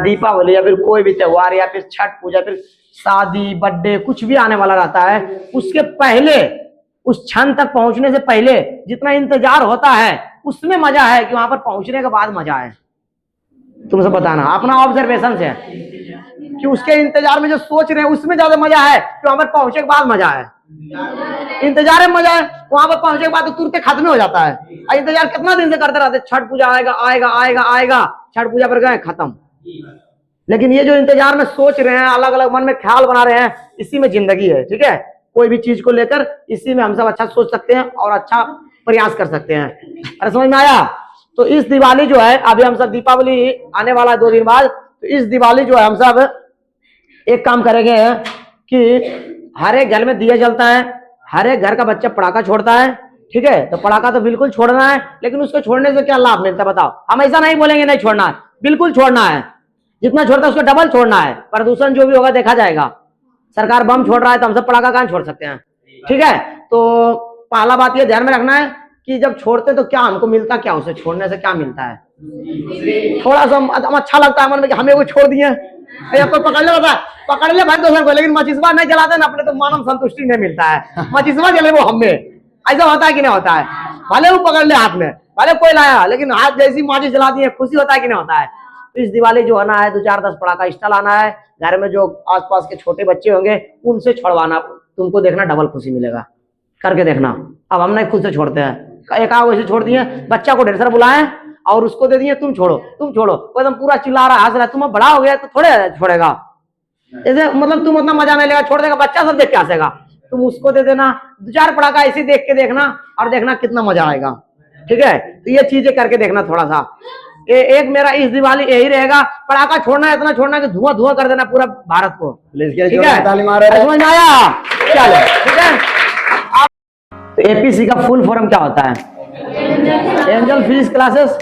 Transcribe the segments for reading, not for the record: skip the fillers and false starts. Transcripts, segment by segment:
दीपावली या फिर कोई भी त्योहार या फिर छठ पूजा, फिर शादी, बर्थडे, कुछ भी आने वाला रहता है, उसके पहले, उस क्षण तक पहुंचने से पहले जितना इंतजार होता है उसमें मजा है कि वहां पर पहुंचने के बाद मजा है। तुम सब बताना अपना ऑब्जर्वेशन से कि उसके इंतजार में जो सोच रहे हैं उसमें ज्यादा मजा है कि वहां पर पहुंचे के बाद मजा है। इंतजार में मजा है, वहां पर पहुंचे के बाद तो तुरंत खत्म हो जाता है। इंतजार कितना दिन से करते रहते, छठ पूजा आएगा आएगा आएगा आएगा, छठ पूजा पर गए खत्म। लेकिन ये जो इंतजार में सोच रहे हैं, अलग अलग मन में ख्याल बना रहे हैं, इसी में जिंदगी है। ठीक है, कोई भी चीज को लेकर इसी में हम सब अच्छा सोच सकते हैं और अच्छा प्रयास कर सकते हैं। अरे समझ में आया? तो इस दिवाली जो है, अभी हम सब दीपावली आने वाला है 2 दिन बाद, तो इस दिवाली जो है हम सब एक काम करेंगे कि हर एक घर में दिया जलता है, हर एक घर का बच्चा पटाखा छोड़ता है। ठीक है, तो पटाखा तो बिल्कुल छोड़ना है, लेकिन उसको छोड़ने से क्या लाभ मिलता है बताओ? हम ऐसा नहीं बोलेंगे नहीं छोड़ना है, बिल्कुल छोड़ना है, जितना छोड़ता है उसको डबल छोड़ना है। प्रदूषण जो भी होगा देखा जाएगा। सरकार बम छोड़ रहा है तो हम सब पटाखा कहां छोड़ सकते हैं? ठीक है, तो पहला बात ये ध्यान में रखना है कि जब छोड़ते तो क्या हमको मिलता, क्या उसे छोड़ने से क्या मिलता है? थोड़ा सा अच्छा लगता है मन में कि हमें वो छोड़ दिए, तो पकड़ ले बता, पकड़ ले भाई दोसर को, लेकिन मचिसवा नहीं जलाते ना अपने तो मानव संतुष्टि नहीं मिलता है। मचिसवा जले वो हमें, ऐसा होता है कि नहीं होता है? भले वो पकड़ ले हाथ में, भले कोई लाया, लेकिन हाथ जैसी माचिस जला दी है, खुशी होता है कि नहीं होता है? तो इस दिवाली जो आना है 2-4-10 पटाखा एक्स्ट्रा लाना है। घर में जो आसपास के छोटे बच्चे होंगे उनसे छुड़वाना, तुमको देखना डबल खुशी मिलेगा, करके देखना। अब हम नहीं खुद से छोड़ते हैं, एक वैसे छोड़ दिए, बच्चा को ढेर सारा बुलाए और उसको दे दिए तुम छोड़ो तुम छोड़ो, एकदम पूरा चिल्ला रहा हंस रहा है, तुम बड़ा हो गया तो थोड़े छोड़ेगा, ऐसे मतलब तुम उतना मजा नहीं लेगा, छोड़ देगा, बच्चा सब देख के हंसेगा। तुम उसको दे देना 2-4 पटाखा ऐसे देख के देखना और देखना कितना मजा आएगा। ठीक है, तो ये चीजें करके देखना थोड़ा सा। एक मेरा इस दिवाली यही रहेगा, पटाखा छोड़ना है, इतना छोड़ना कि धुआं धुआं कर देना पूरा भारत को। ठीक है, समझ में आया? चलो ठीक है। तो एपीसी का फुल फॉर्म क्या होता है? Angel physics classes.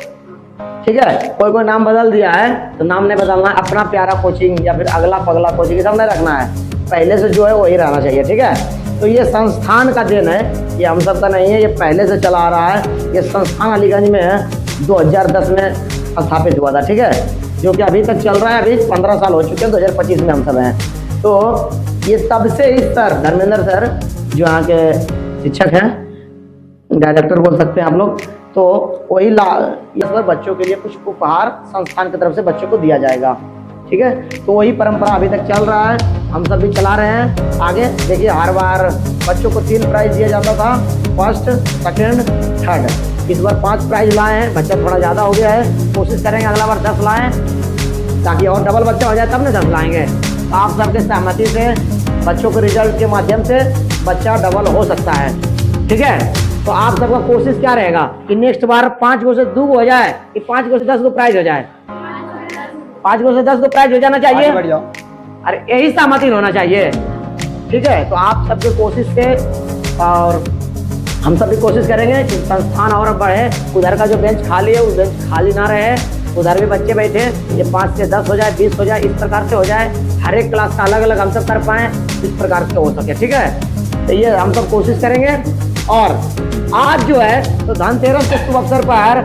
ठीक है, कोई कोई नाम बदल दिया है तो नाम नहीं बदलना है, अपना प्यारा कोचिंग या फिर अगला पगला कोचिंग सब नहीं रखना है, पहले से जो है वही रहना चाहिए। ठीक है, तो ये संस्थान का देन है, ये हम सब का नहीं है, ये पहले से चला आ रहा है। ये संस्थान अलीगंज में 2010 में स्थापित हुआ था। ठीक है, जो कि अभी तक चल रहा है, अभी 15 साल हो चुके हैं, 2025 में हम सब हैं। तो ये तब से इस सर धर्मेंद्र सर जो यहाँ के शिक्षक हैं, डायरेक्टर बोल सकते हैं आप लोग, तो वही इस बार बच्चों के लिए कुछ उपहार संस्थान की तरफ से बच्चों को दिया जाएगा। ठीक है, तो वही परंपरा अभी तक चल रहा है, हम सब भी चला रहे हैं आगे। देखिए हर बार बच्चों को 3 प्राइज दिया जाता था, फर्स्ट, सेकंड, थर्ड। इस बार 5 प्राइज लाए हैं, बच्चा थोड़ा ज़्यादा हो गया है, कोशिश करेंगे अगला बार 10 लाएं, ताकि और डबल बच्चा हो जाए तब ना 10 लाएंगे। तो आप सबके सहमति से बच्चों के रिजल्ट के माध्यम से बच्चा डबल हो सकता है। ठीक है, तो आप सबका कोशिश क्या रहेगा कि नेक्स्ट बार 5 गो से 2 हो जाए, कि 5 गो से 10 गो प्राइज हो जाए, 5 गो से 10 गो प्राइज हो जाना चाहिए। अरे यही सहमति होना चाहिए। ठीक है, तो आप सबके कोशिश से और हम सब भी कोशिश करेंगे कि संस्थान और बढ़े। उधर का जो बेंच खाली है वो बेंच खाली ना रहे, उधर भी बच्चे बैठे, ये 5 से 10 हो जाए, 20 हो जाए, इस प्रकार से हो जाए, हर एक क्लास का अलग अलग हम सब कर पाए, इस प्रकार से हो सके। ठीक है, तो ये हम सब कोशिश करेंगे। और आज जो है तो धनतेरस के शुभ अवसर पर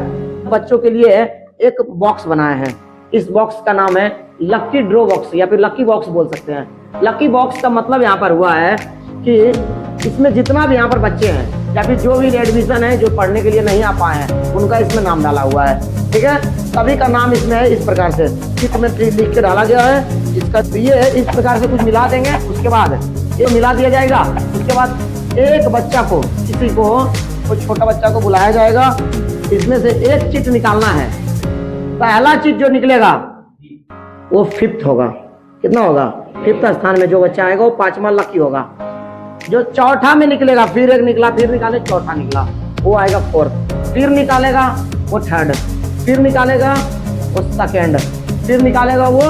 बच्चों के लिए एक बॉक्स बनाए हैं। इस बॉक्स का नाम है लकी ड्रॉ बॉक्स या फिर लकी बॉक्स बोल सकते हैं। लकी बॉक्स का मतलब यहाँ पर हुआ है कि इसमें जितना भी यहाँ पर बच्चे हैं या फिर जो भी एडमिशन है, जो पढ़ने के लिए नहीं आ पाए हैं, उनका इसमें नाम डाला हुआ है। ठीक है, सभी का नाम इसमें है इस प्रकार से चिट में लिख के डाला गया है। इसका ये इस प्रकार से कुछ मिला देंगे, उसके बाद ये मिला दिया जाएगा। उसके बाद एक बच्चा को, किसी को, कोई छोटा बच्चा को बुलाया जाएगा, इसमें से एक चिट निकालना है। पहला चिट जो निकलेगा वो 5th होगा। कितना होगा? 5th स्थान में जो बच्चा आएगा वो 5वां लकी होगा। जो चौथा में निकलेगा, फिर एक निकला, फिर निकाले, चौथा निकला, वो आएगा 4th, फिर निकालेगा वो 3rd, फिर निकालेगा वो 2nd, फिर निकालेगा वो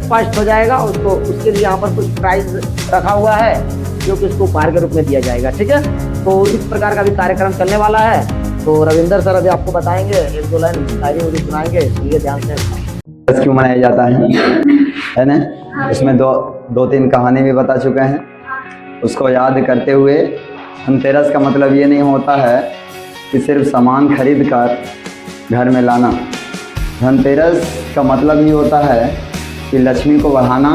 1st हो जाएगा। उसको उसके लिए यहाँ पर कुछ प्राइज रखा हुआ है जो कि उसको उपहार के रूप में दिया जाएगा। ठीक है, तो इस प्रकार का भी कार्यक्रम चलने वाला है। तो रविंदर सर अभी आपको बताएंगे, 1-2 लाइन शायरी उर्दू सुनाएंगे, सुनिए ध्यान से। क्यों मनाया जाता है ना? इसमें 2-3 कहानी भी बता चुके हैं, उसको याद करते हुए धनतेरस का मतलब ये नहीं होता है कि सिर्फ सामान खरीद कर घर में लाना। धनतेरस का मतलब ये होता है कि लक्ष्मी को बढ़ाना,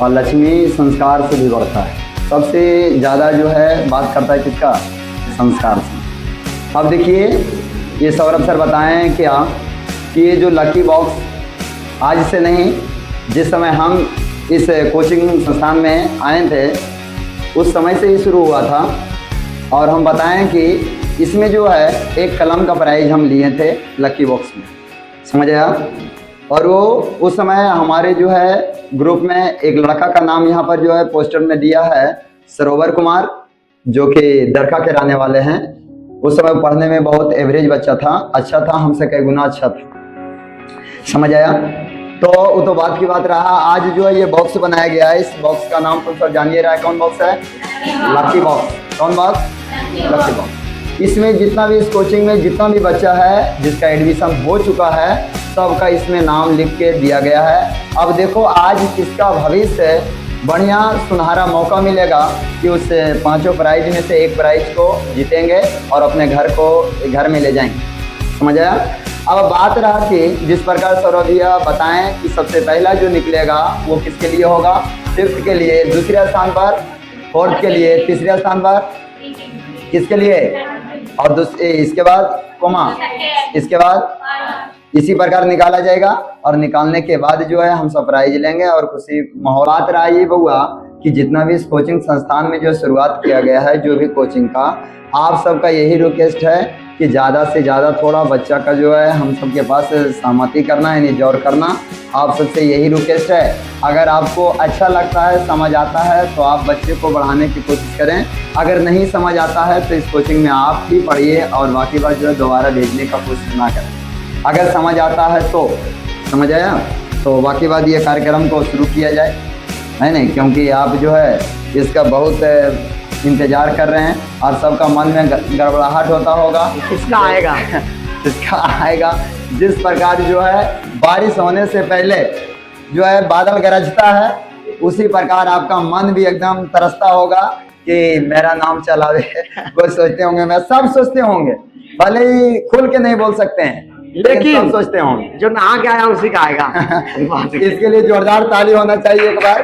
और लक्ष्मी संस्कार से भी बढ़ता है। सबसे ज़्यादा जो है बात करता है किसका? संस्कार से। अब देखिए, ये सौरभ सर बताएं क्या कि ये जो लकी बॉक्स आज से नहीं, जिस समय हम इस कोचिंग संस्थान में आए थे उस समय से ही शुरू हुआ था, और हम बताएं कि इसमें जो है एक कलम का प्राइज हम लिए थे लकी बॉक्स में, समझ आया? और वो उस समय हमारे जो है ग्रुप में एक लड़का का नाम यहाँ पर जो है पोस्टर में दिया है, सरोवर कुमार, जो कि दरका के रहने वाले हैं। उस समय पढ़ने में बहुत एवरेज बच्चा था, अच्छा था, हमसे कई गुना अच्छा था, समझ आया? तो वो तो बात की बात रहा। आज जो है ये बॉक्स बनाया गया है, इस बॉक्स का नाम तो सब जानिए रहा है, कौन बॉक्स है? Lucky box. कौन बॉक्स? Lucky box. इसमें जितना भी इस कोचिंग में जितना भी बच्चा है जिसका एडमिशन हो चुका है, सबका इसमें नाम लिख के दिया गया है। अब देखो, आज किसका भविष्य बढ़िया सुनहरा मौका मिलेगा कि उस 5 प्राइज में से एक प्राइज को जीतेंगे और अपने घर में ले जाएंगे, समझ आया? अब बात रहा कि जिस प्रकार सौरभ भैया बताएं कि सबसे पहला जो निकलेगा वो किसके लिए होगा? 5th के लिए, दूसरे स्थान पर 4th के लिए, तीसरे स्थान पर किसके लिए? और इसके बाद कोमा, इसके बाद इसी प्रकार निकाला जाएगा, और निकालने के बाद जो है हम सब प्राइज लेंगे और खुशी माहौल। बात रहा ये बउआ कि जितना भी इस कोचिंग संस्थान में जो शुरुआत किया गया है, जो भी कोचिंग का, आप सबका यही रिक्वेस्ट है कि ज़्यादा से ज़्यादा थोड़ा बच्चा का जो है हम सबके पास सहमति करना, यानी जोर करना। आप सबसे यही रिक्वेस्ट है। अगर आपको अच्छा लगता है, समझ आता है, तो आप बच्चे को बढ़ाने की कोशिश करें। अगर नहीं समझ आता है तो इस कोचिंग में आप ही पढ़िए और बाकी बात जो है दोबारा भेजने का कोशिश ना करें। अगर समझ आता है तो, समझ आया, तो बाकी बात ये कार्यक्रम को शुरू किया जाए, है नहीं? क्योंकि आप जो है इसका बहुत इंतज़ार कर रहे हैं और सबका मन में गड़बड़ाहट होता होगा, किसका आएगा? किसका आएगा। जिस प्रकार जो है बारिश होने से पहले जो है बादल गरजता है, उसी प्रकार आपका मन भी एकदम तरसता होगा कि मेरा नाम चलावे। वो सोचते होंगे, मैं सब सोचते होंगे, भले ही खुल के नहीं बोल सकते हैं, लेकिन सब सोचते होंगे जो नहा के आया उसी का आएगा। इसके लिए जोरदार ताली होना चाहिए एक बार।